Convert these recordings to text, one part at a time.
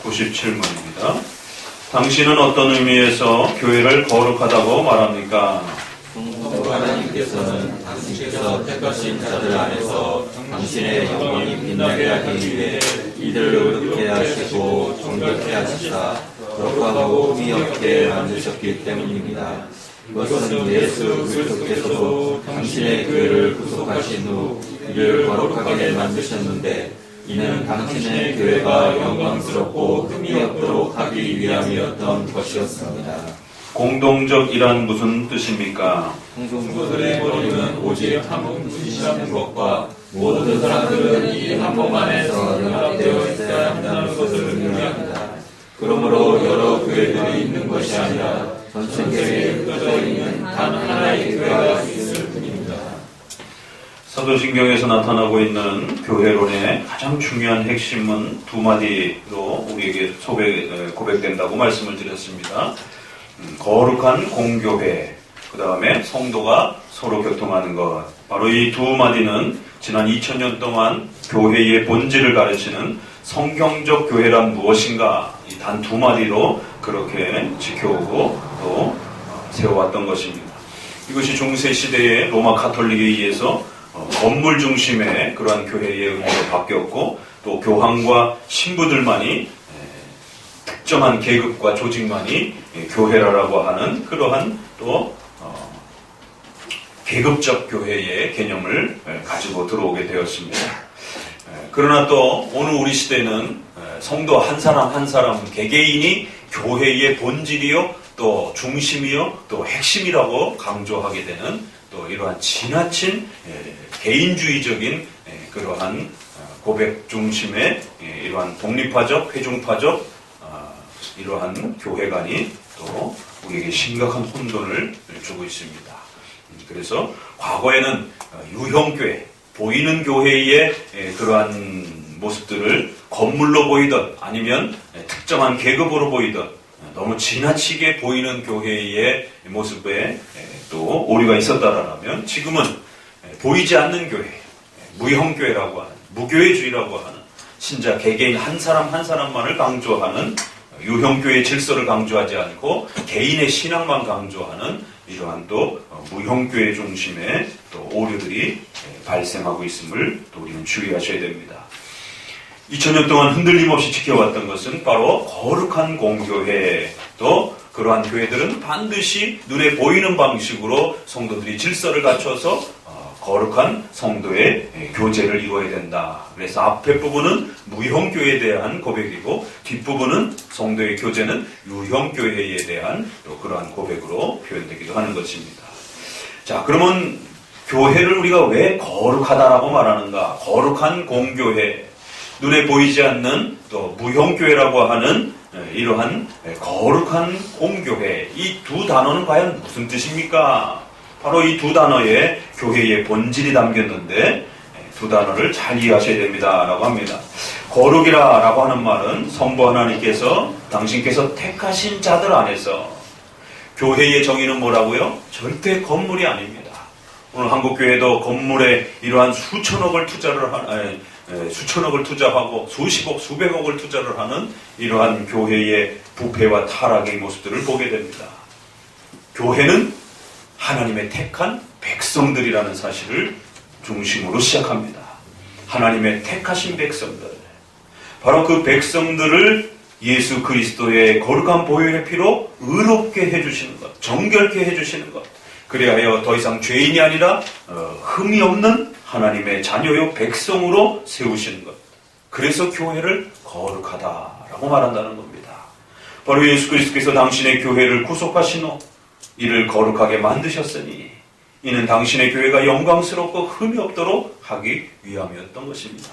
97문입니다. 당신은 어떤 의미에서 교회를 거룩하다고 말합니까? 성도 하나님께서는 당신께서 택하신 자들 안에서 당신의 영광이 빛나게 하기 위해 이들을 의롭게 하시고 정결케 하시사 거룩하고 흠이 없게 만드셨기 때문입니다. 이것은 예수 그리스도께서도 당신의 교회를 구속하신 후 이를 거룩하게 만드셨는데 이는 당신의 교회가 영광스럽고 흠이 없도록 하기 위함이었던 것이었습니다. 공동적이란 무슨 뜻입니까? 성도들의 머리는 오직 한 몸이시라는 것과 모든 사람들은 이 한 몸 안에서 연합되어 있어야 한다는 것을 의미합니다. 그러므로 여러 교회들이 있는 것이 아니라 전체 교회에 흩어져 있는 단 하나의 교회가 있을 뿐입니다. 사도신경에서 나타나고 있는 교회론의 가장 중요한 핵심은 두 마디로 우리에게 고백된다고 말씀을 드렸습니다. 거룩한 공교회, 그 다음에 성도가 서로 교통하는 것. 바로 이 두 마디는 지난 2000년 동안 교회의 본질을 가르치는 성경적 교회란 무엇인가, 이 단 두 마디로 그렇게 지켜오고 또 세워왔던 것입니다. 이것이 중세시대의 로마 가톨릭에 의해서 건물 중심의 그러한 교회의 의미로 바뀌었고, 또 교황과 신부들만이 특정한 계급과 조직만이 교회라고 하는 그러한 또 계급적 교회의 개념을 가지고 들어오게 되었습니다. 그러나 또 오늘 우리 시대는 성도 한 사람 한 사람 개개인이 교회의 본질이요 또 중심이요 또 핵심이라고 강조하게 되는 또 이러한 지나친 개인주의적인 그러한 고백 중심의 이러한 독립파적 회중파적 이러한 교회관이 또 우리에게 심각한 혼돈을 주고 있습니다. 그래서 과거에는 유형교회, 보이는 교회의 그러한 모습들을 건물로 보이던 아니면 특정한 계급으로 보이던 너무 지나치게 보이는 교회의 모습에 또 오류가 있었다라면 지금은 보이지 않는 교회, 무형교회라고 하는, 무교회주의라고 하는 신자 개개인 한 사람 한 사람만을 강조하는 유형교회의 질서를 강조하지 않고 개인의 신앙만 강조하는 이러한 또 무형교회 중심의 또 오류들이 발생하고 있음을 또 우리는 주의하셔야 됩니다. 2000년 동안 흔들림 없이 지켜왔던 것은 바로 거룩한 공교회, 또 그러한 교회들은 반드시 눈에 보이는 방식으로 성도들이 질서를 갖춰서 거룩한 성도의 교제를 이루어야 된다. 그래서 앞에 부분은 무형교회에 대한 고백이고 뒷부분은 성도의 교제는 유형교회에 대한 또 그러한 고백으로 표현되기도 하는 것입니다. 자, 그러면 교회를 우리가 왜 거룩하다라고 말하는가? 거룩한 공교회, 눈에 보이지 않는 또 무형교회라고 하는 이러한 거룩한 공교회, 이 두 단어는 과연 무슨 뜻입니까? 바로 이 두 단어에 교회의 본질이 담겼는데 두 단어를 잘 이해하셔야 됩니다 라고 합니다. 거룩이라고 하는 말은 성부 하나님께서 당신께서 택하신 자들 안에서, 교회의 정의는 뭐라고요? 절대 건물이 아닙니다. 오늘 한국교회도 건물에 이러한 수천억을 투자하고 수십억 수백억을 투자를 하는 이러한 교회의 부패와 타락의 모습들을 보게 됩니다. 교회는 하나님의 택한 백성들이라는 사실을 중심으로 시작합니다. 하나님의 택하신 백성들, 바로 그 백성들을 예수 그리스도의 거룩한 보혈의 피로 의롭게 해주시는 것, 정결케 해주시는 것, 그리하여 더 이상 죄인이 아니라 흠이 없는 하나님의 자녀요 백성으로 세우시는 것, 그래서 교회를 거룩하다라고 말한다는 겁니다. 바로 예수 그리스도께서 당신의 교회를 구속하신 후 이를 거룩하게 만드셨으니 이는 당신의 교회가 영광스럽고 흠이 없도록 하기 위함이었던 것입니다.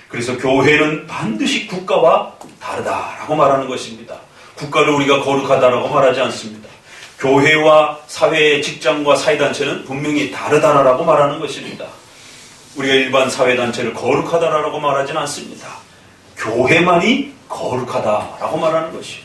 그래서 교회는 반드시 국가와 다르다라고 말하는 것입니다. 국가를 우리가 거룩하다라고 말하지 않습니다. 교회와 사회, 직장과 사회단체는 분명히 다르다라고 말하는 것입니다. 우리가 일반 사회단체를 거룩하다라고 말하지는 않습니다. 교회만이 거룩하다라고 말하는 것이요.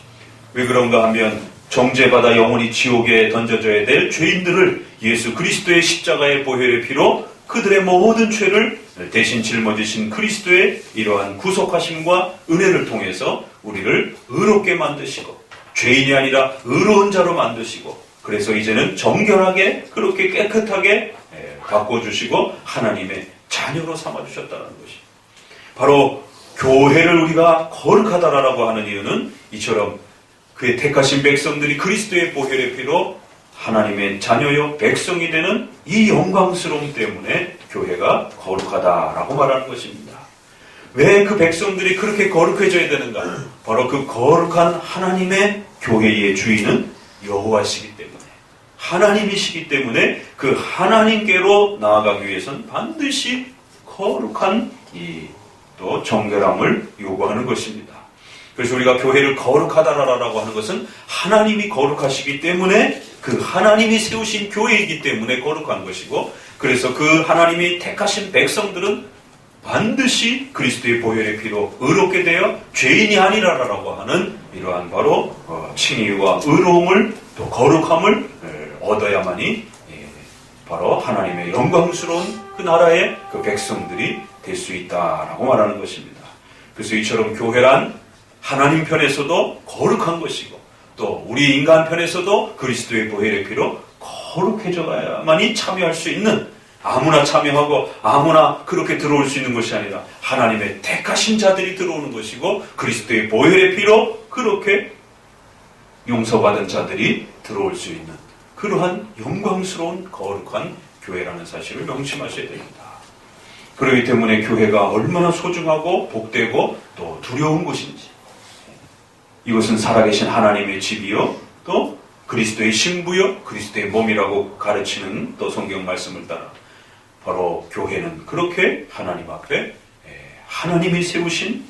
왜 그런가 하면 정죄받아 영원히 지옥에 던져져야 될 죄인들을 예수 그리스도의 십자가의 보혈의 피로 그들의 모든 죄를 대신 짊어지신 그리스도의 이러한 구속하심과 은혜를 통해서 우리를 의롭게 만드시고 죄인이 아니라 의로운 자로 만드시고 그래서 이제는 정결하게 그렇게 깨끗하게 바꿔주시고 하나님의 자녀로 삼아주셨다는 것이 바로 교회를 우리가 거룩하다라고 하는 이유는 이처럼 그의 택하신 백성들이 그리스도의 보혈의 피로 하나님의 자녀요 백성이 되는 이 영광스러움 때문에 교회가 거룩하다라고 말하는 것입니다. 왜 그 백성들이 그렇게 거룩해져야 되는가? 바로 그 거룩한 하나님의 교회의 주인은 여호와시기 때문에 하나님이시기 때문에 그 하나님께로 나아가기 위해서는 반드시 거룩한 또 정결함을 요구하는 것입니다. 그래서 우리가 교회를 거룩하다라고 하는 것은 하나님이 거룩하시기 때문에 그 하나님이 세우신 교회이기 때문에 거룩한 것이고 그래서 그 하나님이 택하신 백성들은 반드시 그리스도의 보혈의 피로 의롭게 되어 죄인이 아니라라고 하는 이러한 바로 칭의와 의로움을 또 거룩함을 얻어야만이 바로 하나님의 영광스러운 그 나라의 그 백성들이 될 수 있다라고 말하는 것입니다. 그래서 이처럼 교회란 하나님 편에서도 거룩한 것이고 또 우리 인간 편에서도 그리스도의 보혈의 피로 거룩해져야만이 참여할 수 있는 아무나 참여하고 아무나 그렇게 들어올 수 있는 것이 아니라 하나님의 택하신 자들이 들어오는 것이고 그리스도의 보혈의 피로 그렇게 용서받은 자들이 들어올 수 있는 그러한 영광스러운 거룩한 교회라는 사실을 명심하셔야 됩니다. 그렇기 때문에 교회가 얼마나 소중하고 복되고 또 두려운 곳인지 이것은 살아계신 하나님의 집이요 또 그리스도의 신부요 그리스도의 몸이라고 가르치는 또 성경 말씀을 따라 바로 교회는 그렇게 하나님 앞에 하나님이 세우신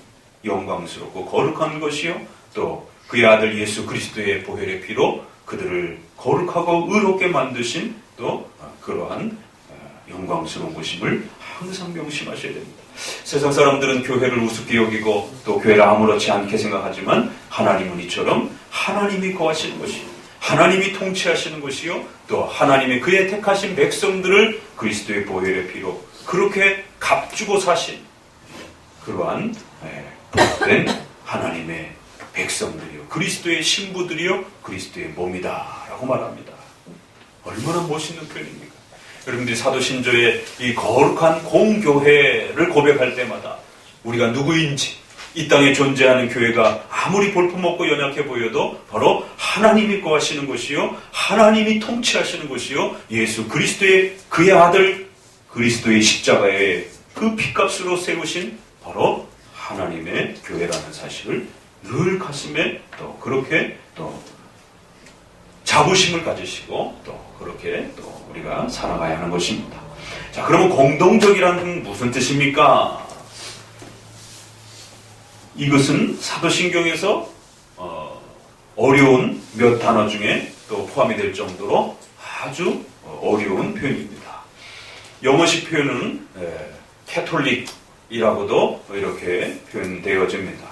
영광스럽고 거룩한 것이요 또 그의 아들 예수 그리스도의 보혈의 피로 그들을 거룩하고 의롭게 만드신 또 그러한 영광스러운 것임을 항상 명심하셔야 됩니다. 세상 사람들은 교회를 우습게 여기고 또 교회를 아무렇지 않게 생각하지만 하나님은 이처럼 하나님이 거하시는 것이요 하나님이 통치하시는 것이요 또 하나님이 그의 택하신 백성들을 그리스도의 보혈의 피로 그렇게 값주고 사신 그러한 복된 하나님의 백성들이요 그리스도의 신부들이요 그리스도의 몸이다라고 말합니다. 얼마나 멋있는 표현입니까? 여러분들이 사도신조의 이 거룩한 공교회를 고백할 때마다 우리가 누구인지 이 땅에 존재하는 교회가 아무리 볼품없고 연약해 보여도 바로 하나님이 거하시는 것이요 하나님이 통치하시는 것이요 예수 그리스도의 그의 아들 그리스도의 십자가의 그 피값으로 세우신 바로 하나님의 교회라는 사실을 늘 가슴에 또 그렇게 또 자부심을 가지시고 또 그렇게 또 우리가 살아가야 하는 것입니다. 자, 그러면 공동적이라는 무슨 뜻입니까? 이것은 사도신경에서 어려운 몇 단어 중에 또 포함이 될 정도로 아주 어려운 표현입니다. 영어식 표현은 캐톨릭이라고도 이렇게 표현되어집니다.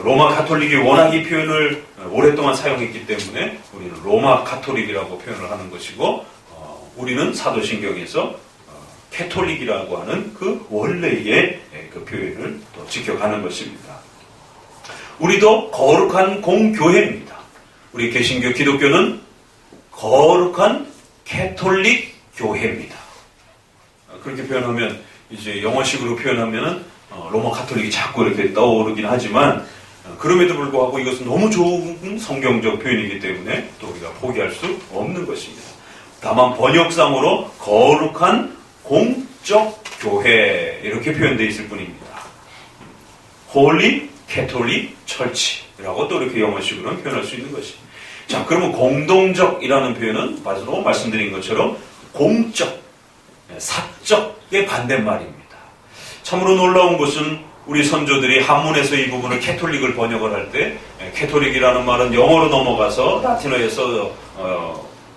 로마 가톨릭이 워낙 이 표현을 오랫동안 사용했기 때문에 우리는 로마 가톨릭이라고 표현을 하는 것이고 우리는 사도신경에서 캐톨릭이라고 하는 그 원래의 그 표현을 또 지켜가는 것입니다. 우리도 거룩한 공교회입니다. 우리 개신교 기독교는 거룩한 캐톨릭 교회입니다. 그렇게 표현하면 이제 영어식으로 표현하면은 로마 가톨릭이 자꾸 이렇게 떠오르긴 하지만 그럼에도 불구하고 이것은 너무 좋은 성경적 표현이기 때문에 또 우리가 포기할 수 없는 것입니다. 다만 번역상으로 거룩한 공적 교회 이렇게 표현되어 있을 뿐입니다. Holy Catholic Church라고 또 이렇게 영어식으로는 표현할 수 있는 것입니다. 자, 그러면 공동적이라는 표현은 바로 말씀드린 것처럼 공적, 사적의 반대말입니다. 참으로 놀라운 것은 우리 선조들이 한문에서 이 부분을 캐톨릭을 번역을 할 때 캐톨릭이라는 말은 영어로 넘어가서 라틴어에서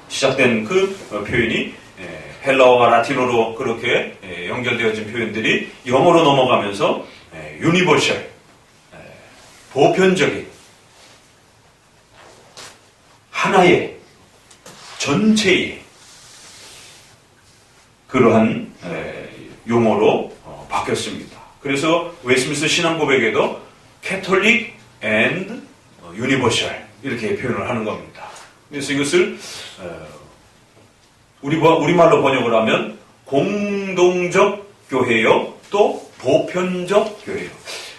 시작된 그 표현이 헬라어와 라틴어로 그렇게 연결되어진 표현들이 영어로 넘어가면서 유니버셜, 보편적인 하나의 전체의 그러한 용어로 바뀌었습니다. 그래서 웨스민스터 신앙고백에도 캐톨릭 앤드 유니버셜 이렇게 표현을 하는 겁니다. 그래서 이것을 우리말로 번역을 하면 공동적 교회요, 또 보편적 교회요.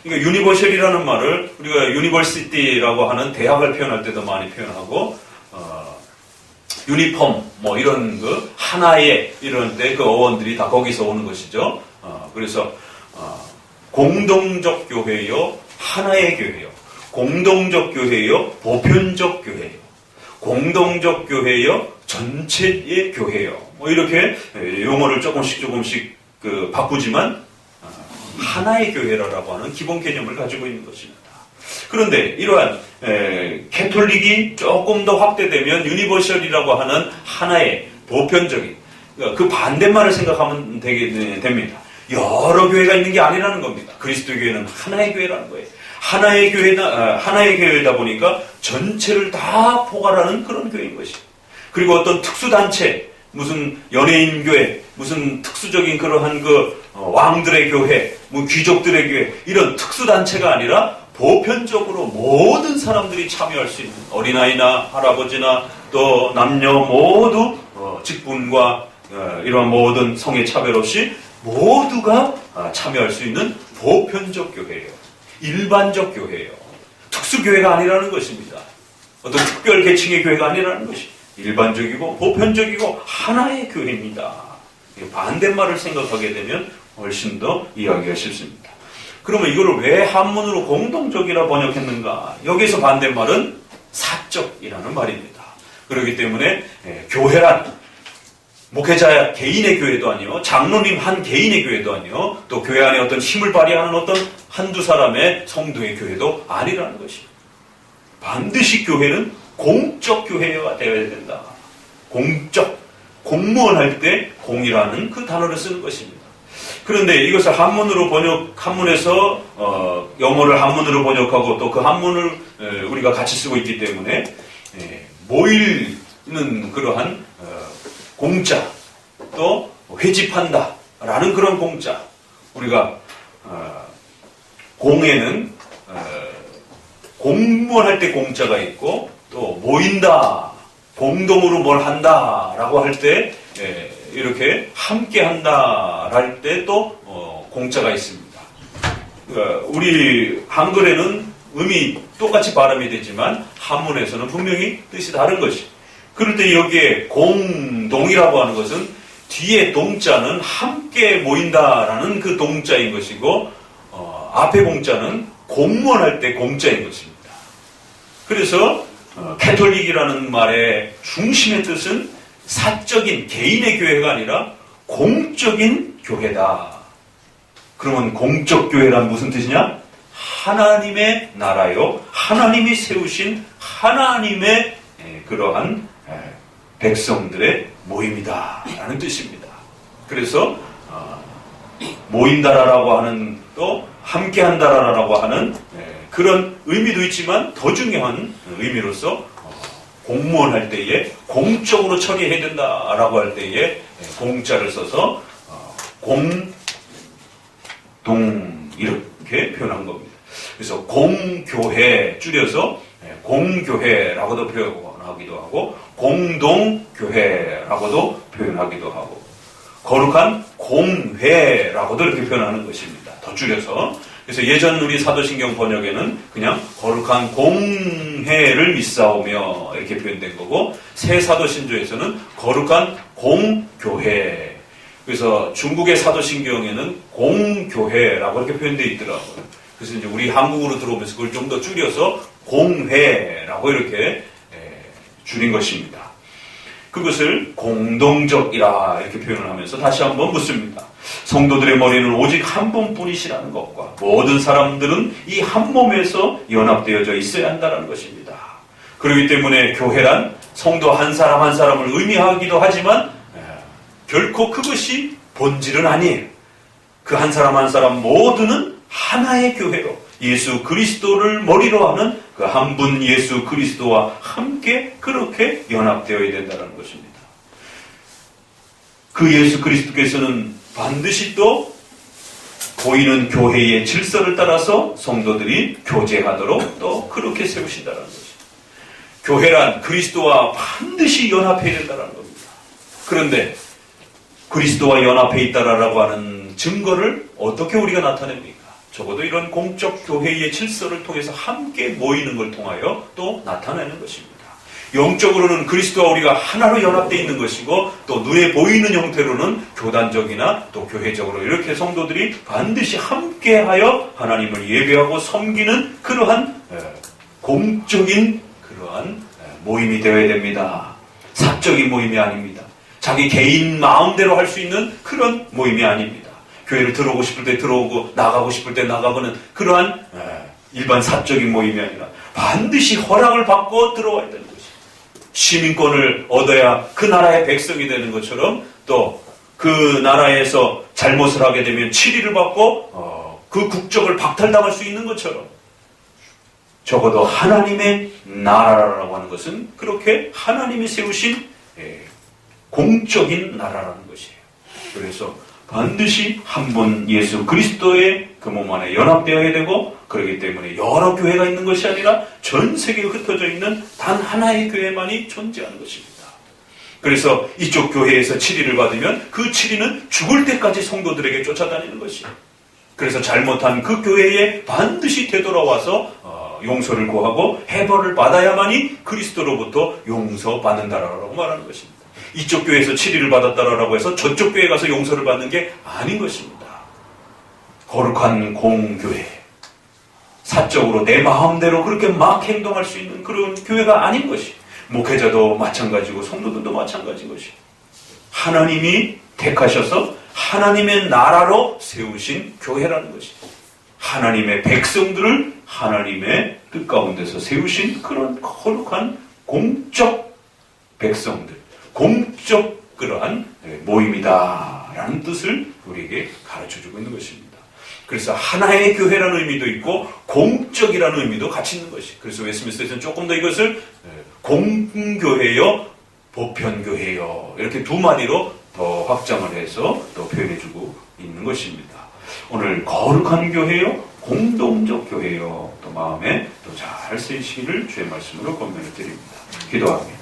그러니까 유니버셜이라는 말을 우리가 유니버시티라고 하는 대학을 표현할 때도 많이 표현하고, 유니폼 뭐 이런 그 하나의 이런 때 그 어원들이 다 거기서 오는 것이죠. 그래서 공동적 교회요, 하나의 교회요, 공동적 교회요, 보편적 교회요, 공동적 교회요, 전체의 교회요. 뭐 이렇게 용어를 조금씩 바꾸지만 하나의 교회라고 하는 기본 개념을 가지고 있는 것입니다. 그런데 이러한 캐톨릭이 조금 더 확대되면 유니버셜이라고 하는 하나의 보편적인 그 반대말을 생각하면 됩니다. 여러 교회가 있는 게 아니라는 겁니다. 그리스도 교회는 하나의 교회라는 거예요. 하나의 교회다 보니까 전체를 다 포괄하는 그런 교회인 것이죠. 그리고 어떤 특수단체, 무슨 연예인 교회, 무슨 특수적인 그러한 왕들의 교회, 뭐 귀족들의 교회, 이런 특수단체가 아니라 보편적으로 모든 사람들이 참여할 수 있는, 어린아이나 할아버지나 또 남녀 모두 직분과 이러한 모든 성의 차별 없이 모두가 참여할 수 있는 보편적 교회예요. 일반적 교회예요. 특수교회가 아니라는 것입니다. 어떤 특별 계층의 교회가 아니라는 것이 일반적이고 보편적이고 하나의 교회입니다. 반대말을 생각하게 되면 훨씬 더 이해하기가 쉽습니다. 그러면 이거를 왜 한문으로 공동적이라 번역했는가? 여기서 반대말은 사적이라는 말입니다. 그렇기 때문에 교회란 목회자 개인의 교회도 아니요, 장로님 한 개인의 교회도 아니요, 또 교회 안에 어떤 힘을 발휘하는 어떤 한두 사람의 성도의 교회도 아니라는 것입니다. 반드시 교회는 공적 교회가 되어야 된다. 공적, 공무원 할 때 공이라는 그 단어를 쓰는 것입니다. 그런데 이것을 한문에서 영어를 한문으로 번역하고 또 그 한문을 우리가 같이 쓰고 있기 때문에 모이는 그러한 공짜, 또 회집한다 라는 그런 공짜, 우리가 공에는 공무원 할 때 공짜가 있고, 또 모인다, 공동으로 뭘 한다 라고 할 때 이렇게 함께 한다 할 때 또 공짜가 있습니다. 우리 한글에는 음이 똑같이 발음이 되지만 한문에서는 분명히 뜻이 다른 것이. 그럴 때 여기에 공동이라고 하는 것은 뒤에 동자는 함께 모인다라는 그 동자인 것이고, 앞에 공자는 공무원 할 때 공자인 것입니다. 그래서 캐톨릭이라는 말의 중심의 뜻은 사적인 개인의 교회가 아니라 공적인 교회다. 그러면 공적 교회란 무슨 뜻이냐? 하나님의 나라요, 하나님이 세우신 하나님의 그러한 백성들의 모임이다 라는 뜻입니다. 그래서 모인다라고 하는, 또 함께한다라고 하는 그런 의미도 있지만 더 중요한 의미로서 공무원 할 때에 공적으로 처리해야 된다라고 할 때에 공자를 써서 공동 이렇게 표현한 겁니다. 그래서 공교회 줄여서 공교회라고도 표현하기도 하고 공동교회라고도 표현하기도 하고 거룩한 공회라고도 이렇게 표현하는 것입니다. 더 줄여서. 그래서 예전 우리 사도신경 번역에는 그냥 거룩한 공회를 믿사오며 이렇게 표현된 거고, 새 사도신조에서는 거룩한 공교회. 그래서 중국의 사도신경에는 공교회라고 이렇게 표현되어 있더라고요. 그래서 이제 우리 한국으로 들어오면서 그걸 좀 더 줄여서 공회라고 이렇게 줄인 것입니다. 그것을 공동적이라 이렇게 표현을 하면서 다시 한번 묻습니다. 성도들의 머리는 오직 한 분뿐이시라는 것과 모든 사람들은 이 한 몸에서 연합되어져 있어야 한다는 것입니다. 그렇기 때문에 교회란 성도 한 사람 한 사람을 의미하기도 하지만 결코 그것이 본질은 아니에요. 그 한 사람 한 사람 모두는 하나의 교회로 예수 그리스도를 머리로 하는 그 한 분 예수 그리스도와 함께 그렇게 연합되어야 된다는 것입니다. 그 예수 그리스도께서는 반드시 또 보이는 교회의 질서를 따라서 성도들이 교제하도록 또 그렇게 세우신다는 것입니다. 교회란 그리스도와 반드시 연합해야 된다는 겁니다. 그런데 그리스도와 연합해 있다라고 하는 증거를 어떻게 우리가 나타냅니까? 적어도 이런 공적 교회의 질서를 통해서 함께 모이는 걸 통하여 또 나타내는 것입니다. 영적으로는 그리스도와 우리가 하나로 연합되어 있는 것이고 또 눈에 보이는 형태로는 교단적이나 또 교회적으로 이렇게 성도들이 반드시 함께하여 하나님을 예배하고 섬기는 그러한 공적인 그러한 모임이 되어야 됩니다. 사적인 모임이 아닙니다. 자기 개인 마음대로 할 수 있는 그런 모임이 아닙니다. 교회를 들어오고 싶을 때 들어오고 나가고 싶을 때 나가고는 그러한 일반 사적인 모임이 아니라 반드시 허락을 받고 들어와야 되는 것입니다. 시민권을 얻어야 그 나라의 백성이 되는 것처럼 또 그 나라에서 잘못을 하게 되면 치리를 받고 그 국적을 박탈당할 수 있는 것처럼 적어도 하나님의 나라라고 하는 것은 그렇게 하나님이 세우신 공적인 나라라는 것이에요. 그래서 반드시 한 분 예수 그리스도의 그 몸 안에 연합되어야 되고 그렇기 때문에 여러 교회가 있는 것이 아니라 전 세계에 흩어져 있는 단 하나의 교회만이 존재하는 것입니다. 그래서 이쪽 교회에서 치리를 받으면 그 치리는 죽을 때까지 성도들에게 쫓아다니는 것이에요. 그래서 잘못한 그 교회에 반드시 되돌아와서 용서를 구하고 해벌을 받아야만이 그리스도로부터 용서받는다라고 말하는 것입니다. 이쪽 교회에서 치리를 받았다라고 해서 저쪽 교회에 가서 용서를 받는 게 아닌 것입니다. 거룩한 공교회, 사적으로 내 마음대로 그렇게 막 행동할 수 있는 그런 교회가 아닌 것이 목회자도 마찬가지고 성도들도 마찬가지인 것이 하나님이 택하셔서 하나님의 나라로 세우신 교회라는 것입니다. 하나님의 백성들을 하나님의 뜻 가운데서 세우신 그런 거룩한 공적 백성들, 공적 그러한 모임이다라는 뜻을 우리에게 가르쳐주고 있는 것입니다. 그래서 하나의 교회라는 의미도 있고 공적이라는 의미도 같이 있는 것이. 그래서 웨스트민스터에서는 조금 더 이것을 공교회요, 보편교회요 이렇게 두 마디로 더 확장을 해서 또 표현해주고 있는 것입니다. 오늘 거룩한 교회요, 공동적 교회요, 또 마음에 또 잘 쓰이시기를 주의 말씀으로 권면을 드립니다. 기도합니다.